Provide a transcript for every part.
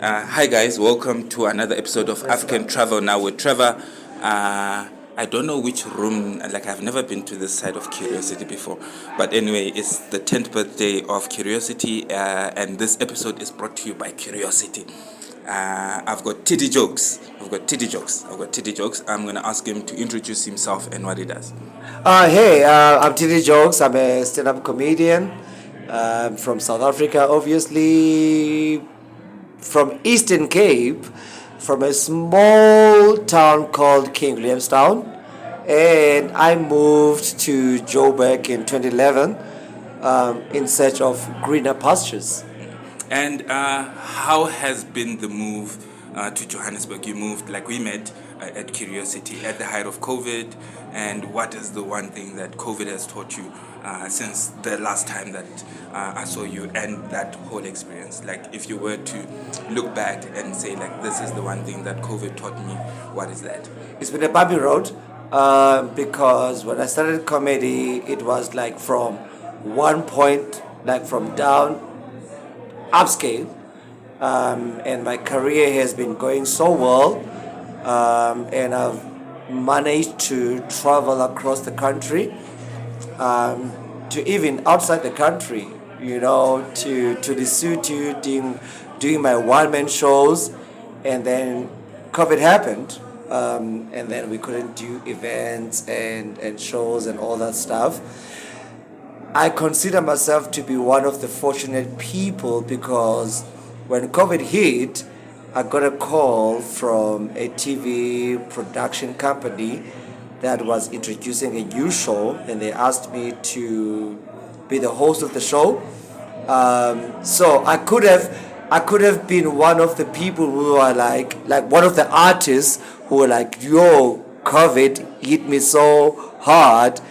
Hi guys, welcome to another episode of African Travel Now with Trevor. I don't know which room, like I've never been to this side of Curiosity before. But anyway, it's the 10th birthday of Curiosity, and this episode is brought to you by Curiosity. I've got Titty Jokes. I'm going to ask him to introduce himself and what he does. I'm Titty Jokes. I'm a stand-up comedian from South Africa, obviously from Eastern Cape, from a small town called King Williamstown, and I moved to Joburg in 2011 in search of greener pastures. And how has been the move to Johannesburg? You moved, like we met at Curiosity at the height of COVID. And what is the one thing that COVID has taught you since the last time that I saw you and that whole experience? Like, if you were to look back and say, like, this is the one thing that COVID taught me, what is that? It's been a bumpy road because when I started comedy, it was like from one point, like from down upscale, and my career has been going so well, and I've managed to travel across the country, to even outside the country, to Lesotho, doing my one-man shows, and then COVID happened, and then we couldn't do events and shows and all that stuff. I consider myself to be one of the fortunate people because when COVID hit, I got a call from a TV production company that was introducing a new show, and they asked me to be the host of the show. So I could have been one of the people who are like one of the artists who were like, "Yo, COVID hit me so hard."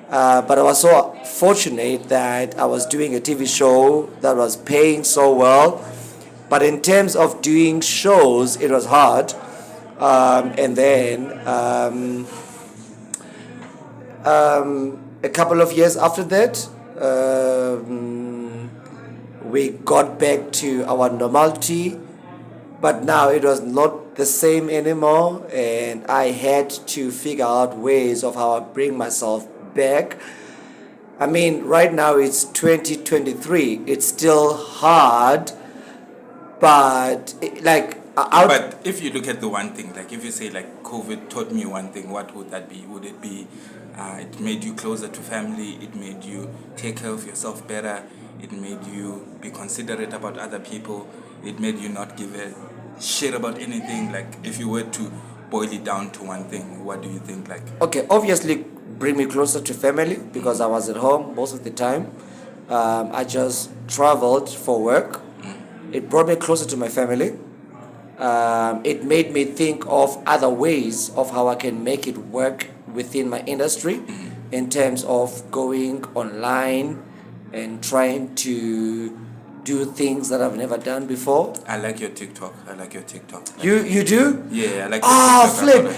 But I was so fortunate that I was doing a TV show that was paying so well. But in terms of doing shows, it was hard. And then a couple of years after that, we got back to our normality. But now it was not the same anymore. And I had to figure out ways of how I bring myself back. I mean, right now it's 2023. It's still hard, but But if you look at the one thing, like if you say like COVID taught me one thing, what would that be? Would it be it made you closer to family, it made you take care of yourself better, it made you be considerate about other people, it made you not give a shit about anything? Like if you were to boil it down to one thing, what do you think? Like, okay, obviously bring me closer to family because I was at home most of the time. I just traveled for work. It brought me closer to my family. It made me think of other ways of how I can make it work within my industry in terms of going online and trying to do things that I've never done before. I like your TikTok. Like, You do? yeah, I like Ah, your TikTok. flip.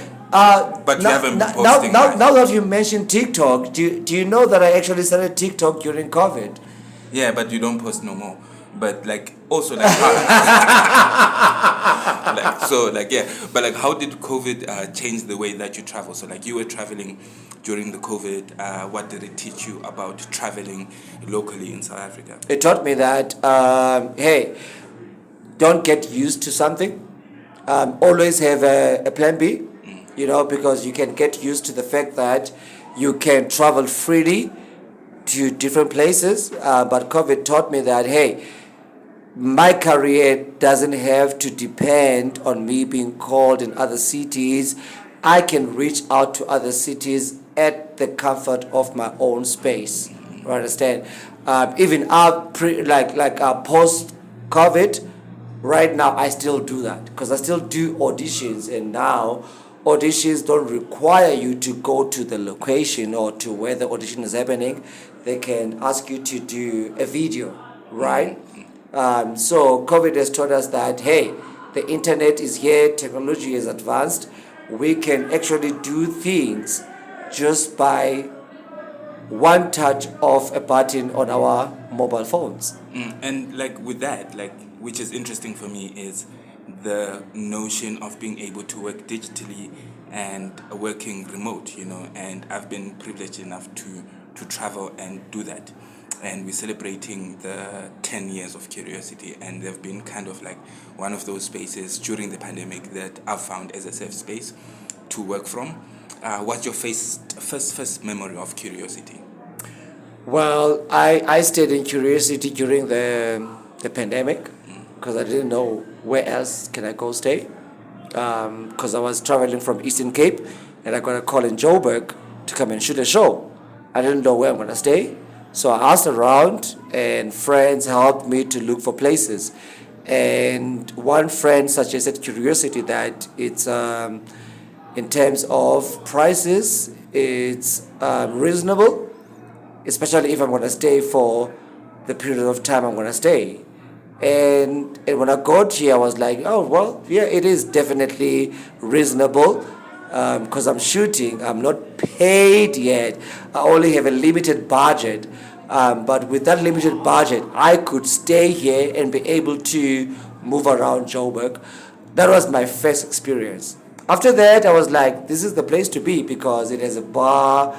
But you haven't been Now, posting much. now that you mentioned TikTok, do you know that I actually started TikTok during COVID? Yeah, but you don't post no more. But like also like, but like how did COVID change the way that you travel? So like you were traveling during the COVID. What did it teach you about traveling locally in South Africa? It taught me that hey, don't get used to something. Always have a plan B. Because you can get used to the fact that you can travel freely to different places. But COVID taught me that, hey, my career doesn't have to depend on me being called in other cities. I can reach out to other cities at the comfort of my own space. You understand? Even post COVID, right now I still do that because I still do auditions, and now auditions don't require you to go to the location or to where the audition is happening. They can ask you to do a video, right? So COVID has taught us that, hey, the internet is here, technology is advanced. We can actually do things just by one touch of a button on our mobile phones. And like with that, like which is interesting for me is the notion of being able to work digitally and working remote, you know, and I've been privileged enough to travel and do that. And we're celebrating the 10 years of Curiosity, and they've been kind of like one of those spaces during the pandemic that I've found as a safe space to work from. What's your first memory of Curiosity? Well, I stayed in Curiosity during the pandemic because I didn't know where else can I go stay. Because I was traveling from Eastern Cape and I got a call in Joburg to come and shoot a show. I didn't know where I'm gonna stay, so I asked around and friends helped me to look for places. And one friend suggested Curiosity that it's in terms of prices, it's reasonable, especially if I'm going to stay for the period of time I'm going to stay. And when I got here, I was like, oh, well, yeah, it is definitely reasonable because I'm shooting. I'm not paid yet. I only have a limited budget. But with that limited budget, I could stay here and be able to move around Joburg. That was my first experience. After that, I was like, this is the place to be because it has a bar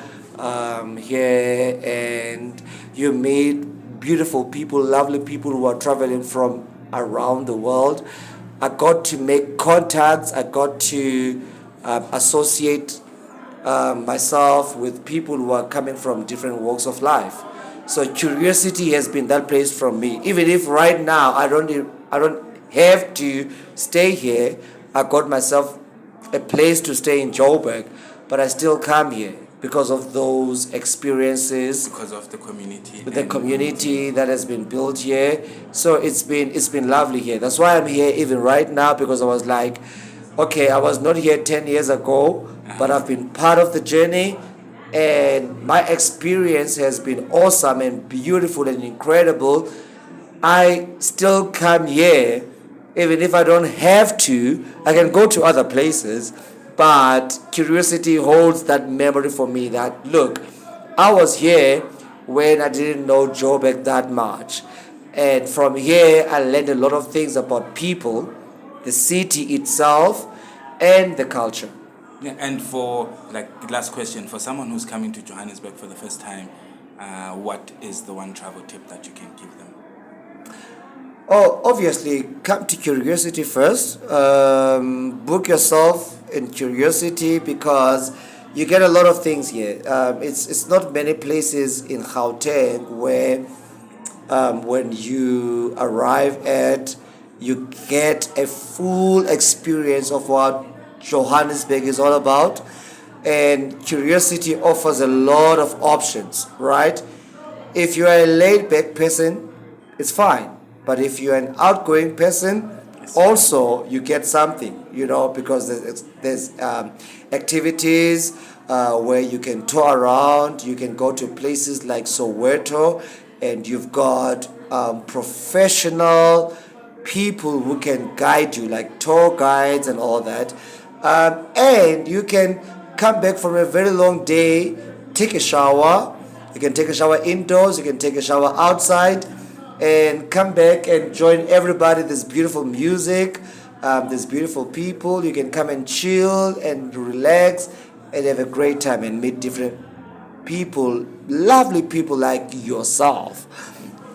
here and you meet beautiful people, lovely people who are traveling from around the world. I got to make contacts, I got to associate myself with people who are coming from different walks of life. So Curiosity has been that place from me. Even if right now I don't have to stay here, I got myself a place to stay in Joburg, but I still come here because of those experiences, Because of the community that has been built here. So it's been lovely here. That's why I'm here even right now, because I was like, okay, I was not here 10 years ago, but I've been part of the journey, and my experience has been awesome and beautiful and incredible. I still come here, even if I don't have to. I can go to other places, but Curiosity holds that memory for me that, look, I was here when I didn't know Joburg that much. And from here, I learned a lot of things about people, the city itself, and the culture. Yeah, and for like the last question, for someone who's coming to Johannesburg for the first time, what is the one travel tip that you can give them? Oh, obviously, come to Curiosity first. Book yourself in Curiosity because you get a lot of things here. It's not many places in Gauteng where when you arrive at, you get a full experience of what Johannesburg is all about. And Curiosity offers a lot of options, right? If you are a laid back person, it's fine. But if you're an outgoing person, also you get something, because there's activities where you can tour around. You can go to places like Soweto, and you've got professional people who can guide you, like tour guides and all that. And you can come back from a very long day, take a shower. You can take a shower indoors, you can take a shower outside, and come back and join everybody. There's beautiful music, there's beautiful people. You can come and chill and relax and have a great time and meet different people, lovely people like yourself,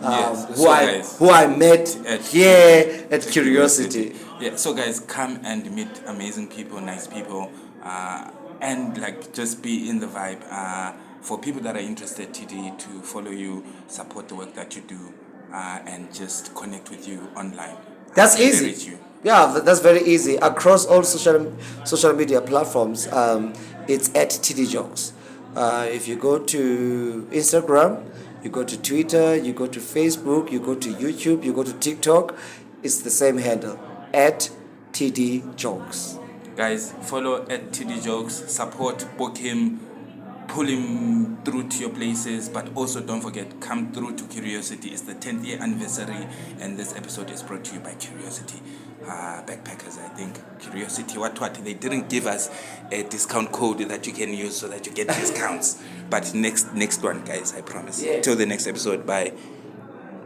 Yes. So guys, who I met here at Curiosity. Yeah. So guys, come and meet amazing people, nice people, and like just be in the vibe. For people that are interested, TD, to follow you, support the work that you do, and just connect with you online. That's How can they easy. reach you? Yeah, that's very easy. Across all social media platforms, it's at TD Jokes. If you go to Instagram, you go to Twitter, you go to Facebook, you go to YouTube, you go to TikTok, it's the same handle, at TD Jokes. Guys, follow at TD Jokes, support, book him, pull him through to your places, but also don't forget, come through to Curiosity. It's the 10th year anniversary, and this episode is brought to you by Curiosity Backpackers. I think Curiosity, what they didn't give us a discount code that you can use so that you get discounts, but next one, guys, I promise. Yes. Till the next episode, bye.